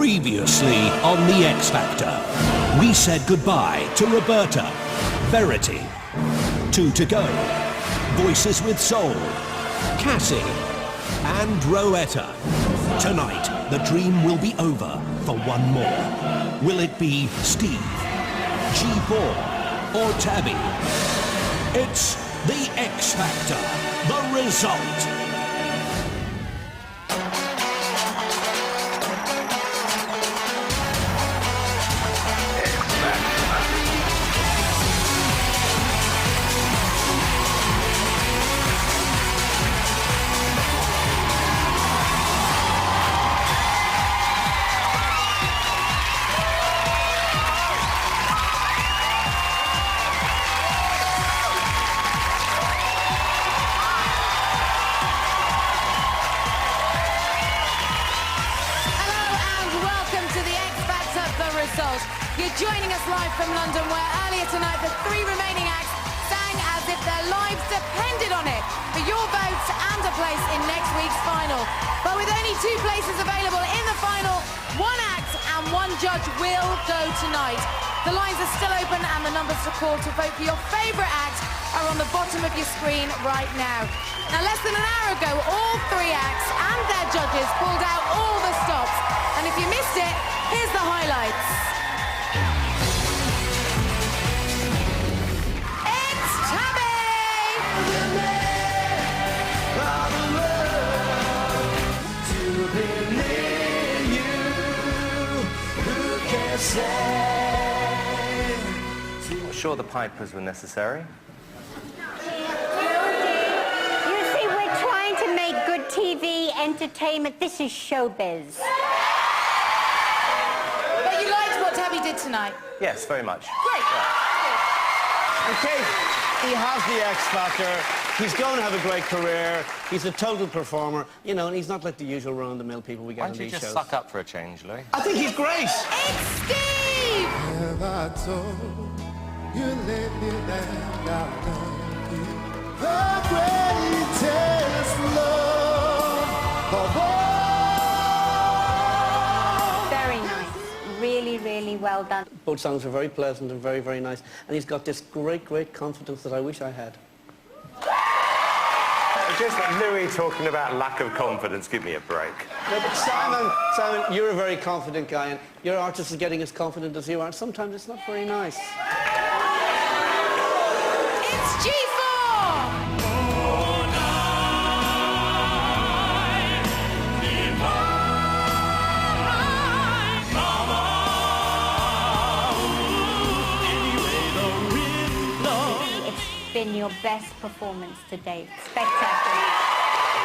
Previously on The X Factor, we said goodbye to Roberta, Verity, Two to Go, Voices with Soul, Cassie, and Rowetta. Tonight, the dream will be over for one more. Will it be Steve, G4, or Tabby? It's The X Factor, the result. You're joining us live from London, where earlier tonight the three remaining acts sang as if their lives depended on it for your votes and a place in next week's final. But with only 2 places available in the final, 1 act and 1 judge will go tonight. The lines are still open and the numbers to call to vote for your favourite act are on the bottom of your screen right now. Now, less than an hour ago, all 3 acts and their judges pulled out all the stops. And if you missed it, here's the highlights. I'm sure the pipers were necessary. You see, we're trying to make good TV entertainment. This is showbiz. But you liked what Tabby did tonight? Yes, very much. Great. Yeah. Okay, he has the X Factor. He's going to have a great career. He's a total performer, you know, and he's not like the usual run-of-the-mill people we get Why on don't you these just shows. suck up for a change, Louis? I think he's great. It's Steve! Have I told you lately that I've done you the greatest love of all? Very nice. Really, really well done. Both songs are very pleasant and very, very nice. And he's got this great, great confidence that I wish I had. Just like Louis talking about lack of confidence. Give me a break. No, but Simon, you're a very confident guy, and your artist is getting as confident as you are. Sometimes it's not very nice. It's G4! It's been your best performance to date. Spectacular.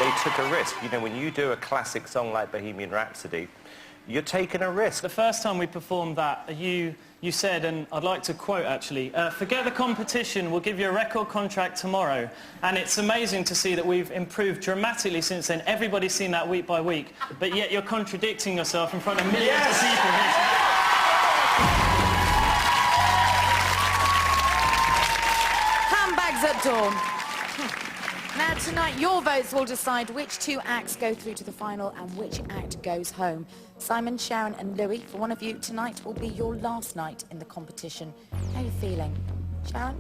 They took a risk. You know, when you do a classic song like Bohemian Rhapsody, you're taking a risk. The first time we performed that, you said, and I'd like to quote actually, forget the competition, we'll give you a record contract tomorrow. And it's amazing to see that we've improved dramatically since then. Everybody's seen that week by week, but yet you're contradicting yourself in front of millions of people here. Handbags at dawn. Now, tonight, your votes will decide which 2 acts go through to the final and which act goes home. Simon, Sharon and Louis, for one of you, tonight will be your last night in the competition. How are you feeling? Sharon?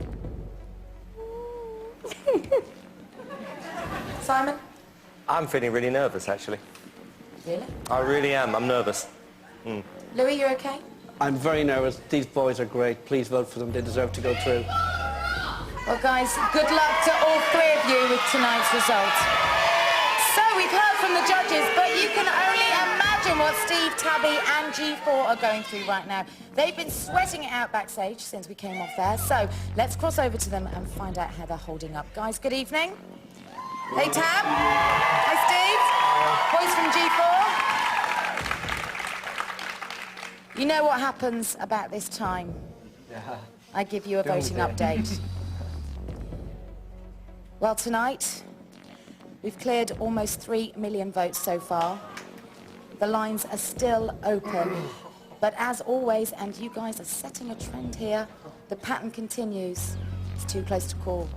Simon? I'm feeling really nervous, actually. Really? I really am. I'm nervous. Louis, you're okay? I'm very nervous. These boys are great. Please vote for them. They deserve to go through. Well, guys, good luck to all 3 of you with tonight's result. So, we've heard from the judges, but you can only imagine what Steve, Tabby and G4 are going through right now. They've been sweating it out backstage since we came off there. So, let's cross over to them and find out how they're holding up. Guys, good evening. Hey, Tab. Hi, Steve. Boys from G4. You know what happens about this time. Yeah. I give you a voting update. Well, tonight, we've cleared almost 3 million votes so far. The lines are still open. But as always, and you guys are setting a trend here, the pattern continues. It's too close to call.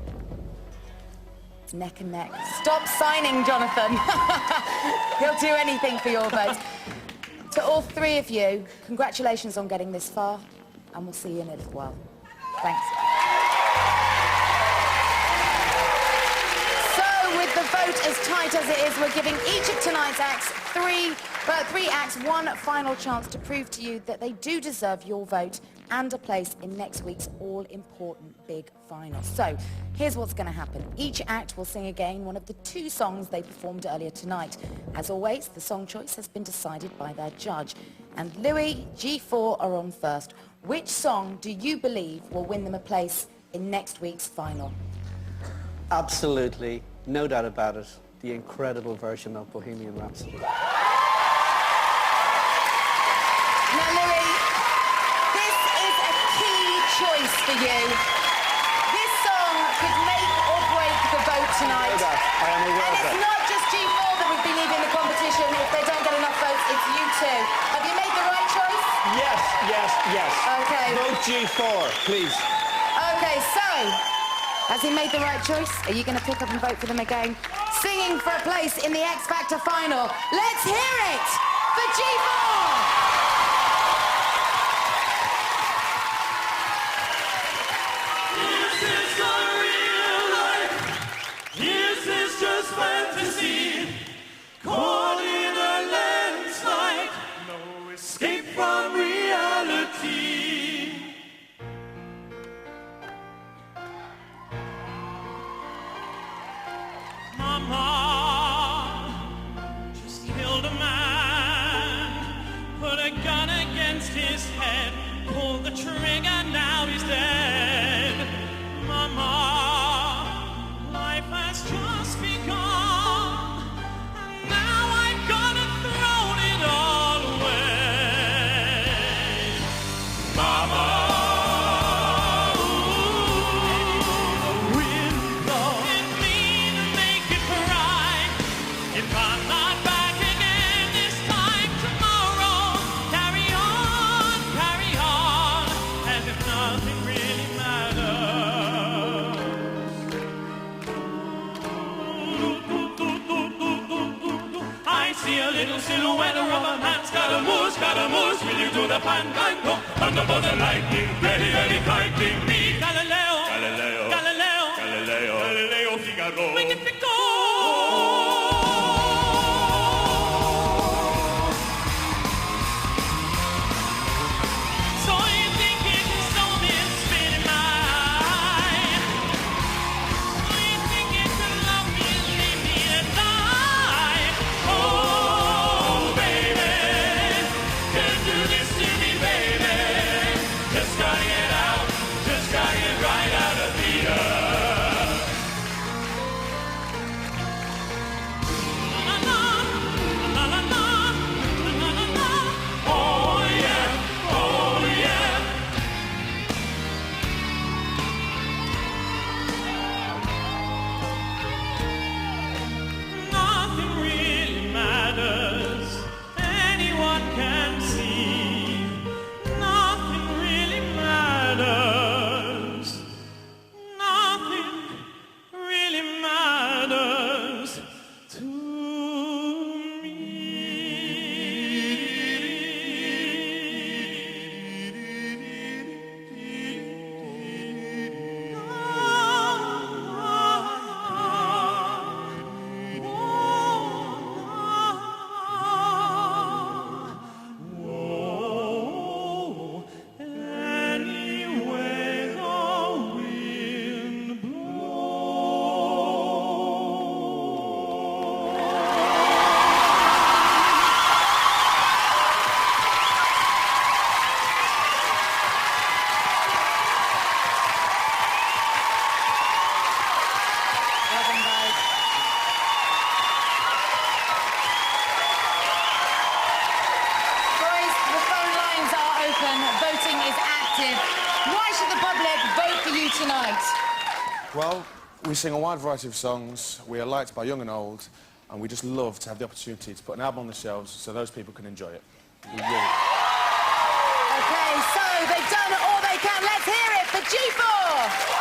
It's neck and neck. Stop signing, Jonathan. He'll do anything for your votes. To all three of you, congratulations on getting this far, and we'll see you in a little while. Thanks. So, with the vote as tight as it is, we're giving each of tonight's acts three acts one final chance to prove to you that they do deserve your vote and a place in next week's all-important big final. So, here's what's going to happen. Each act will sing again one of the two songs they performed earlier tonight. As always, the song choice has been decided by their judge. And Louis, G4 are on first. Which song do you believe will win them a place in next week's final? Absolutely, no doubt about it, the incredible version of Bohemian Rhapsody. Now, Louis, this is a key choice for you. This song could make or break the vote tonight. I know that. I am aware and of that. it's not just G4 that would be leaving the competition if they don't get enough votes, it's you too. Have you made the right choice? Yes, yes, yes. Okay. Vote G4, please. Okay, so, has he made the right choice? Are you going to pick up and vote for them again? Singing for a place in the X Factor final. Let's hear it for G4! Fantasy, caught in a landslide, no escape from reality. Mama just killed a man, put a gun against his head, pulled the trigger, now he's dead. Mama, life has just begun. Silhouette of a man, Scaramouche, will you do the pandango? Thunderbolt and lightning, very, very frightening me. Galileo, Galileo, Galileo, Galileo, Galileo Figaro. Magnifico! So you think it's only spinning mine? So you think it's a love me, leave me and die? Oh, baby, can't do this to me, baby. Just gotta get out, just gotta get right out of here. La la la, la la la, la la la. Oh yeah, oh yeah. Nothing really matters, anyone can see. Nothing really matters. Nothing really matters to anyway the wind Well done, guys. Boys, the phone lines are open. Voting is active. Why should the public vote for you tonight? Well, we sing a wide variety of songs, we are liked by young and old, and we just love to have the opportunity to put an album on the shelves so those people can enjoy it. We really... Okay, so they've done all they can. Let's hear it for G4!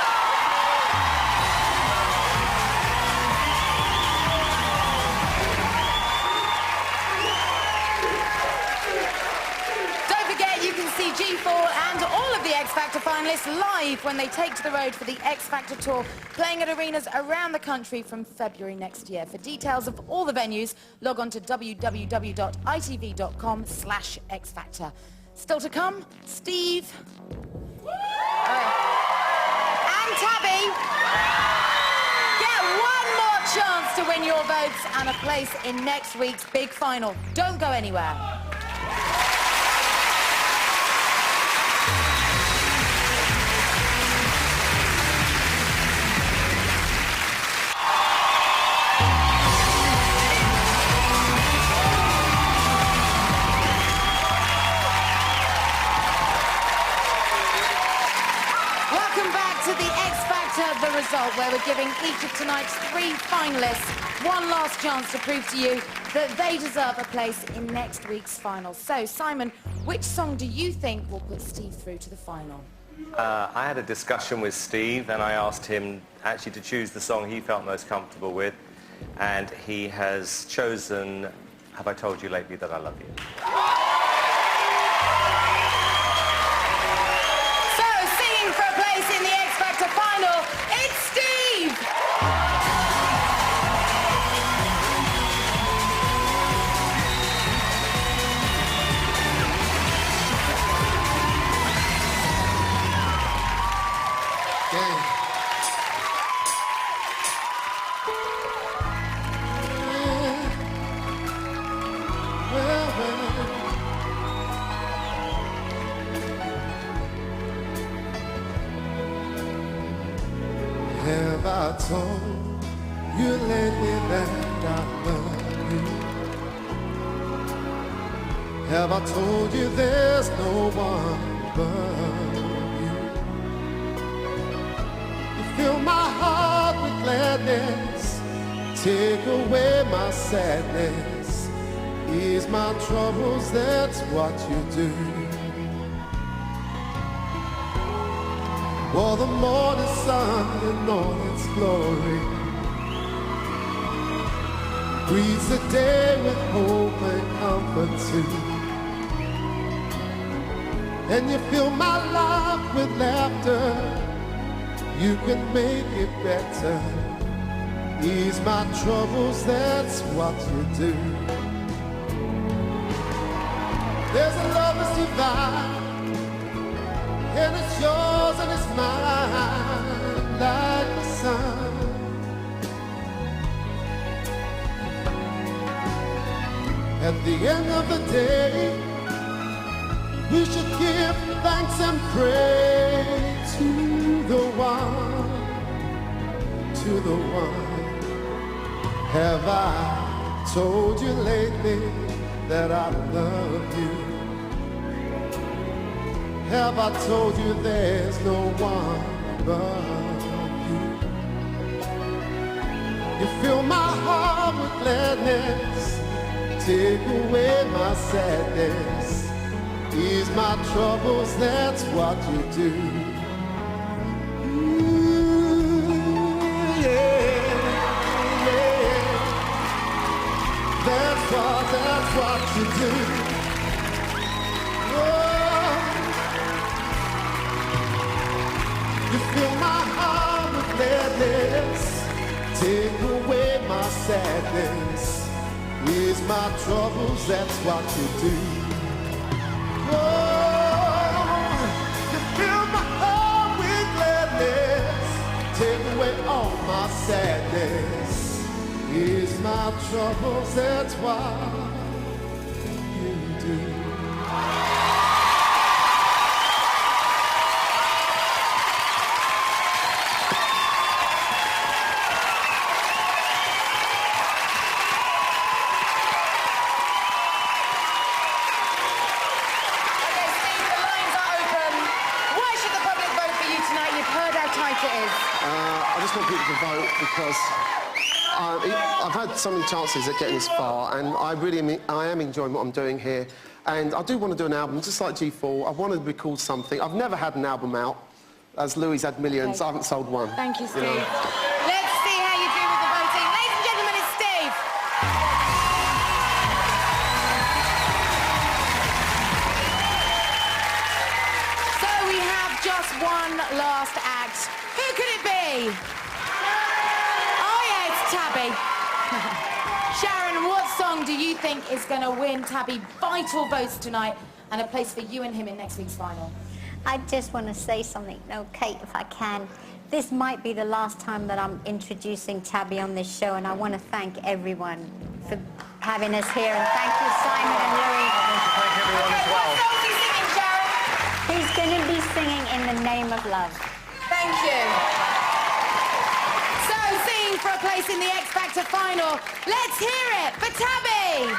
X Factor finalists live when they take to the road for the X Factor tour, playing at arenas around the country from February next year. For details of all the venues, log on to www.itv.com/X Factor. Still to come, Steve and Tabby get one more chance to win your votes and a place in next week's big final. Don't go anywhere. To the X Factor, the result, where we're giving each of tonight's 3 finalists one last chance to prove to you that they deserve a place in next week's final. So, Simon, which song do you think will put Steve through to the final? I had a discussion with Steve and I asked him actually to choose the song he felt most comfortable with, and he has chosen Have I Told You Lately That I Love You. Final, it's Steve! Have I told you lately that I love you? Have I told you there's no one but you? You fill my heart with gladness, take away my sadness, ease my troubles, that's what you do. For the morning sun in all its glory greets the day with hope and comfort too. And you fill my life with laughter, you can make it better, ease my troubles, that's what you do. There's a love that's divine, and it's yours and it's mine, like the sun. At the end of the day, we should give thanks and pray to the one, to the one. Have I told you lately that I love you? Have I told you there's no one but you? You fill my heart with gladness, take away my sadness, ease my troubles, that's what you do. Ooh, yeah, yeah. That's what you do. You fill my heart with gladness, take away my sadness, ease my troubles, that's what you do. Oh, you fill my heart with gladness, take away all my sadness, ease my troubles, that's what you do. I just want people to vote because I've had so many chances at getting this far, and I am enjoying what I'm doing here. And I do want to do an album, just like G4. I want to record something. I've never had an album out, as Louis had millions. I haven't sold one. Thank you, Steve. You know? Let's see how you do with the voting. Ladies and gentlemen, it's Steve. So we have one last act. Who could it be? Oh, yeah, it's Tabby. Sharon, what song do you think is going to win Tabby vital votes tonight and a place for you and him in next week's final? I just want to say something, though, Kate, if I can. This might be the last time that I'm introducing Tabby on this show, and I want to thank everyone for having us here, and thank you, Simon and Louis. Thank everyone as well. What song is he singing, Sharon? He's going to be singing In the Name of Love. Thank you. So, singing for a place in the X Factor final, let's hear it for Tabby.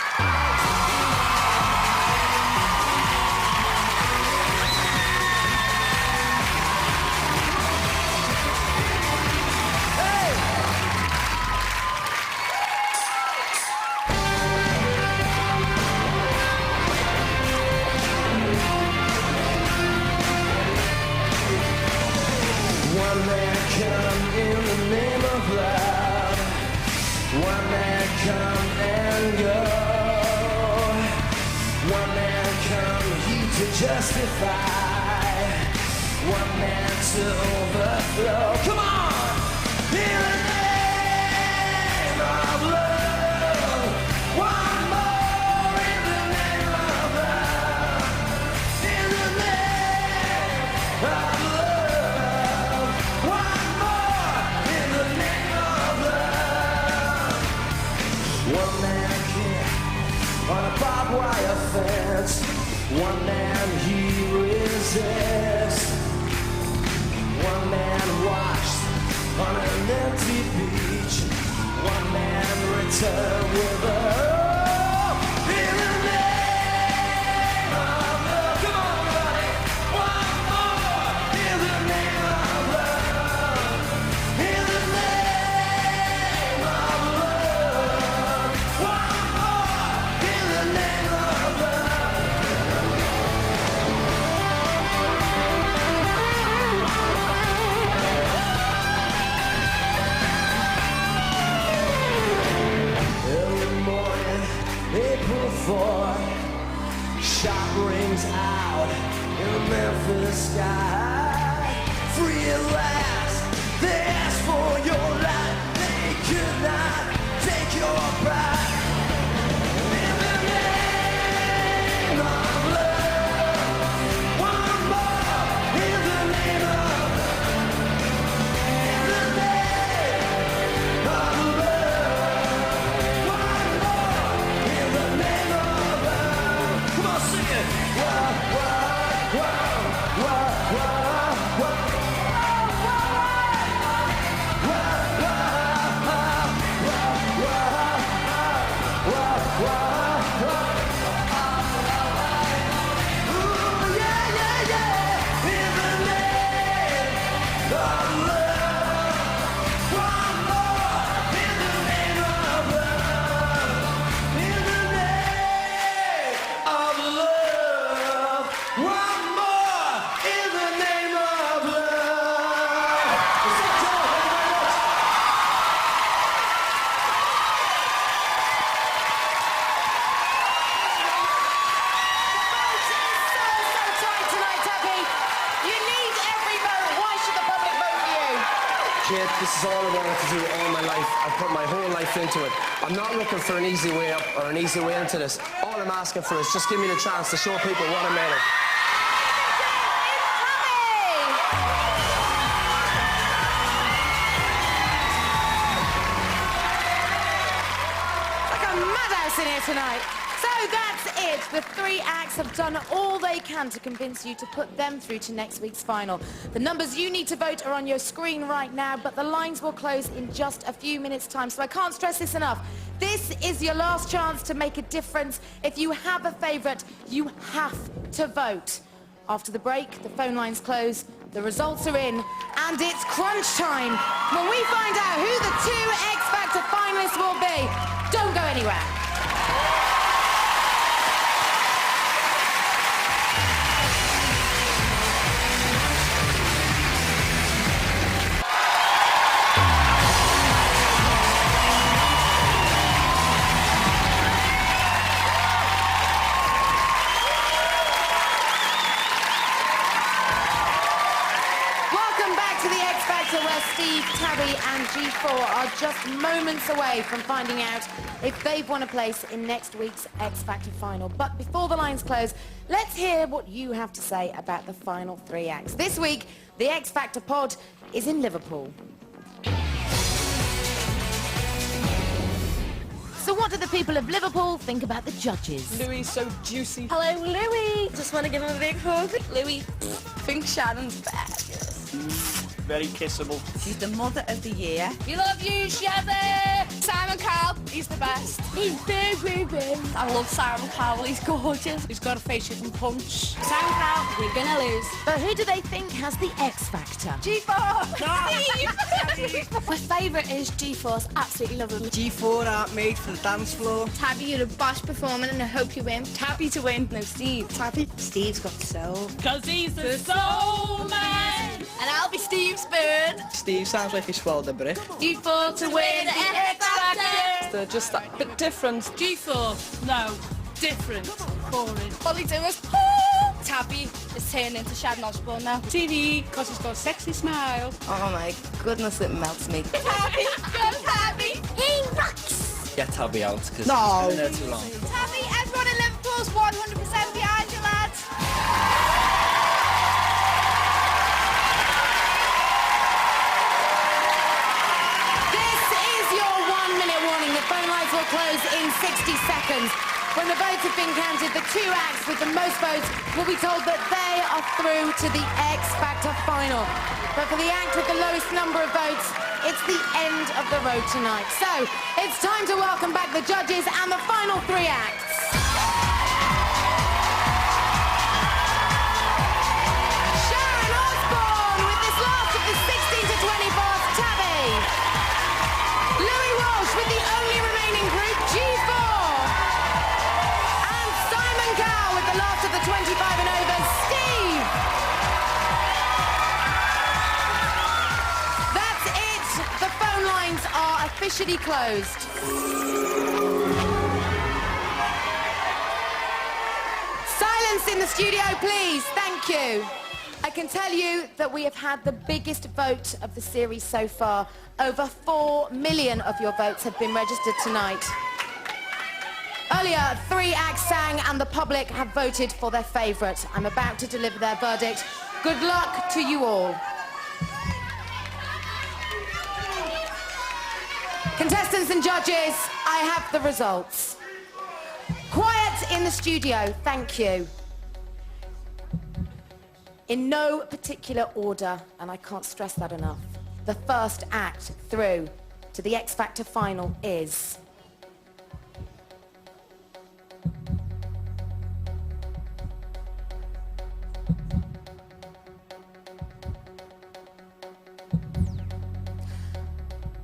One man come in the name of love. One man come and go. One man come here to justify. One man to overthrow. Come on! In the name of love. One more in the name of love. In the name of love. One man can't on a barbed wire fence. One man he resists. One man washed on an empty beach. One man returned with a in the name of love. Come on, buddy. One more in the name of love. In the name of love. One more in the name of love. Early morning, April 4th, shot rings out in the Memphis sky. Free at last, they asked for your life, they could not take your pride. In the name of love, one more in the name of love. In the name of love, one more in the name of love. Come on, sing it. Whoa, whoa, whoa, whoa, whoa, whoa. Kid, this is all I wanted to do all my life. I've put my whole life into it. I'm not looking for an easy way up or an easy way into this. All I'm asking for is just give me the chance to show people what I'm made of. Like a madhouse in here tonight. So that's it. The three acts have done all they can to convince you to put them through to next week's final. The numbers you need to vote are on your screen right now, but the lines will close in just a few minutes' time, so I can't stress this enough. This is your last chance to make a difference. If you have a favourite, you have to vote. After the break, the phone lines close, the results are in, and it's crunch time when we find out who the two X Factor finalists will be. Don't go anywhere. Steve, Tabby and G4 are just moments away from finding out if they've won a place in next week's X Factor final. But before the lines close, let's hear what you have to say about the final 3 acts. This week, the X Factor pod is in Liverpool. So what do the people of Liverpool think about the judges? Louis is so juicy. Hello, Louis. Just want to give him a big hug. Louis, think Shannon's fabulous. Very kissable. She's the mother of the year. We love you, Shabby! Simon Cowell, he's the best. He's big, big, big. I love Simon Cowell, he's gorgeous. He's got a face you can punch. Simon Cowell, we're gonna lose. But who do they think has the X Factor? G4! Steve! My favourite is G4's, absolutely love him. G4 aren't made for the dance floor. Tabby, you're the best performer and I hope you win. Tabby to win. No, Steve. Tabby. Steve's got soul. Cause he's the soul man. And I'll be Steve's bird. Steve sounds like he swallowed a brick. G4 to win the X Factor. They're just that bit different. G4, no, different, boring. All he do is Tabby is turned into Sharon Osbourne now. TV, because he's got a sexy smile. Oh my goodness, it melts me. Tabby, go Tabby. He rocks. Get Tabby out, because No. he's been there too long. Tabby, everyone in Liverpool's 100% behind you, lads. This is your 1-minute warning. The phone lines will close in 60 seconds. When the votes have been counted, the 2 acts with the most votes will be told that they are through to the X Factor final. But for the act with the lowest number of votes, it's the end of the road tonight. So, it's time to welcome back the judges and the final 3 acts. Sharon Osbourne with this last of the 16 to 24, Tabby. Louis Walsh with the only remaining group, G4. And Simon Cowell with the last of the 25 and over, Steve. That's it. The phone lines are officially closed. Silence in the studio, please. Thank you. I can tell you that we have had the biggest vote of the series so far. Over 4 million of your votes have been registered tonight. Earlier, 3 acts sang and the public have voted for their favourite. I'm about to deliver their verdict. Good luck to you all. Contestants and judges, I have the results. Quiet in the studio, thank you. In no particular order, and I can't stress that enough, the first act through to the X Factor final is...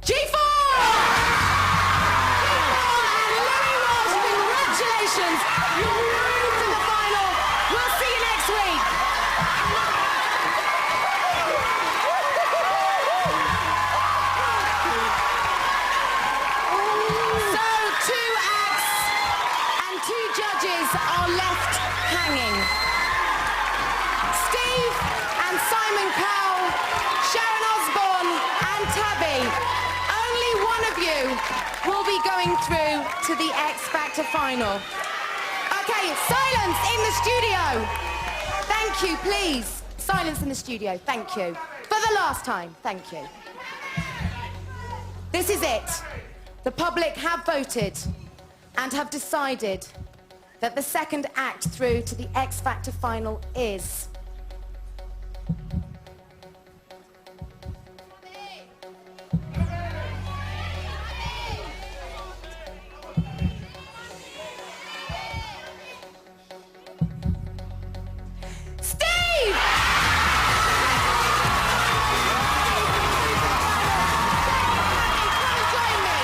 G4! And Louis Walsh, congratulations! You're through to the final. We'll see you next week. So 2 acts and 2 judges are left hanging. Steve and Simon Cowell, Sharon Osbourne and Tabby. Only one of you will be going through to the X Factor final. Okay, silence in the studio. Thank you, please. Silence in the studio, thank you. For the last time, thank you. This is it. The public have voted and have decided that the second act through to the X Factor final is... Steve! Come and join me.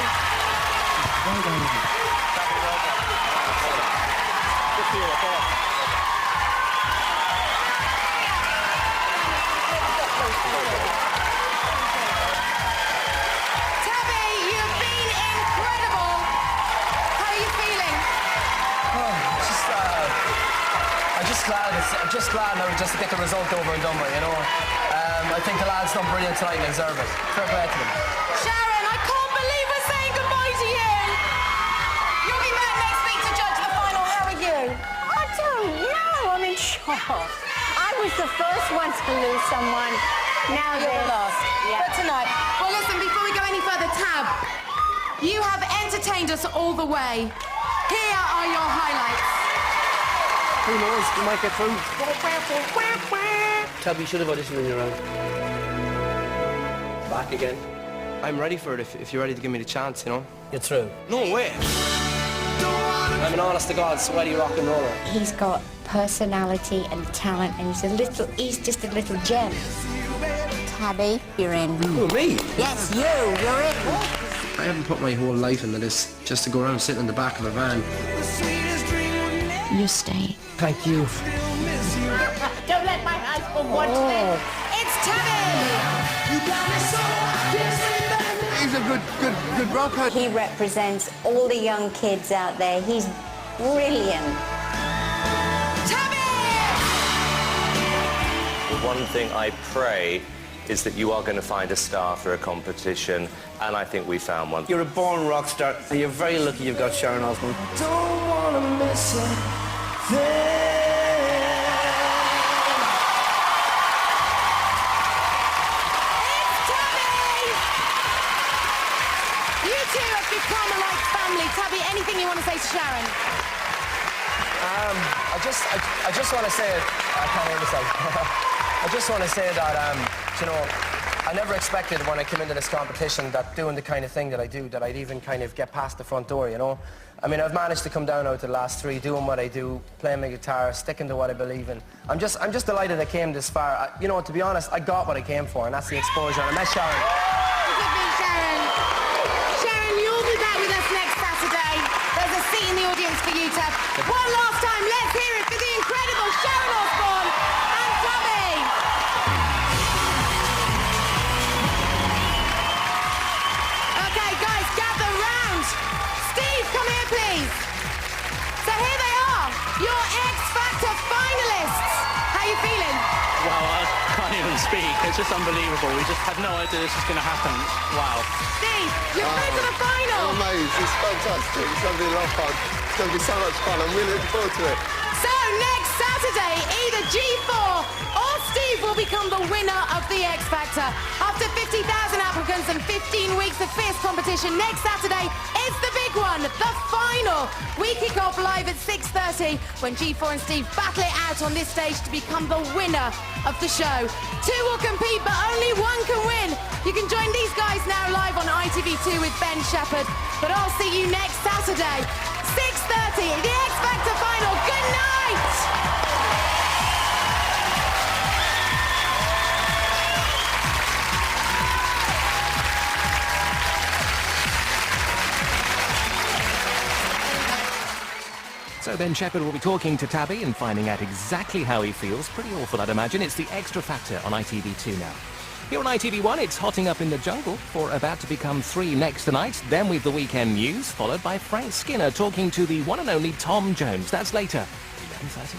I'm just glad now just to get the result over and done with, you know. I think the lads done brilliant tonight and deserve it. Fair play to them. Sharon, I can't believe we're saying goodbye to you. You'll be back next week to judge the final. How are you? I don't know. I'm in shock. I was the first one to lose someone. Now You're this. the last. Yeah. But tonight, well, listen, before we go any further, Tab, you have entertained us all the way. Here are your highlights. Who knows? You might get through. Tabby, you should have auditioned on your own. Back again. I'm ready for it if you're ready to give me the chance, you know. You're through. No way. I'm an honest-to-God sweaty rock and roller. He's got personality and talent, and he's just a little gem. Tabby, you're in. Who, me? Yes, you're in. I haven't put my whole life into this just to go around sitting in the back of a van. You stay. Thank you. Don't let my husband watch this. It's Tabby. He's a good rocker. He represents all the young kids out there. He's brilliant. Tabby! The one thing I pray is that you are going to find a star for a competition, and I think we found one. You're a born rock star, and you're very lucky you've got Sharon Osbourne. Don't wanna miss a thing. You two have become like family. Tabby, anything you want to say to Sharon? I just want to say it. I can't hear myself. I just want to say that, you know, I never expected when I came into this competition that doing the kind of thing that I do, that I'd even kind of get past the front door, you know. I mean, I've managed to come down out to the last three, doing what I do, playing my guitar, sticking to what I believe in. I'm just delighted I came this far. You know, to be honest, I got what I came for, and that's the exposure. And I met Sharon. Give me Sharon. Sharon, you'll be back with us next Saturday. There's a seat in the audience for you, Tab. One last time, let's hear it for the incredible Sharon Osbourne and Tabby. Okay, guys, gather round. Steve, come here, please. So here they are, your X Factor finalists. How you feeling? Wow, I can't even speak. It's just unbelievable. We just had no idea this was going to happen. Wow. Steve, you're through to the final. Amazing. It's fantastic. It's going to be a lot of fun. It's going to be so much fun. I'm really looking forward to it. So next Saturday, either G4 or Steve will become the winner of the X Factor. After 50,000 applicants and 15 weeks of fierce competition, next Saturday is the big one, the final. We kick off live at 6:30 when G4 and Steve battle it out on this stage to become the winner of the show. Two will compete, but only one can win. You can join these guys now live on ITV2 with Ben Shepherd. But I'll see you next Saturday, 6:30, the X Factor final. Good night! So Ben Shepherd will be talking to Tabby and finding out exactly how he feels. Pretty awful, I'd imagine. It's the Extra Factor on ITV2 now. Here on ITV1, it's Hotting Up in the Jungle for About to Become 3 next tonight. Then with the weekend news, followed by Frank Skinner talking to the one and only Tom Jones. That's later, 11:30.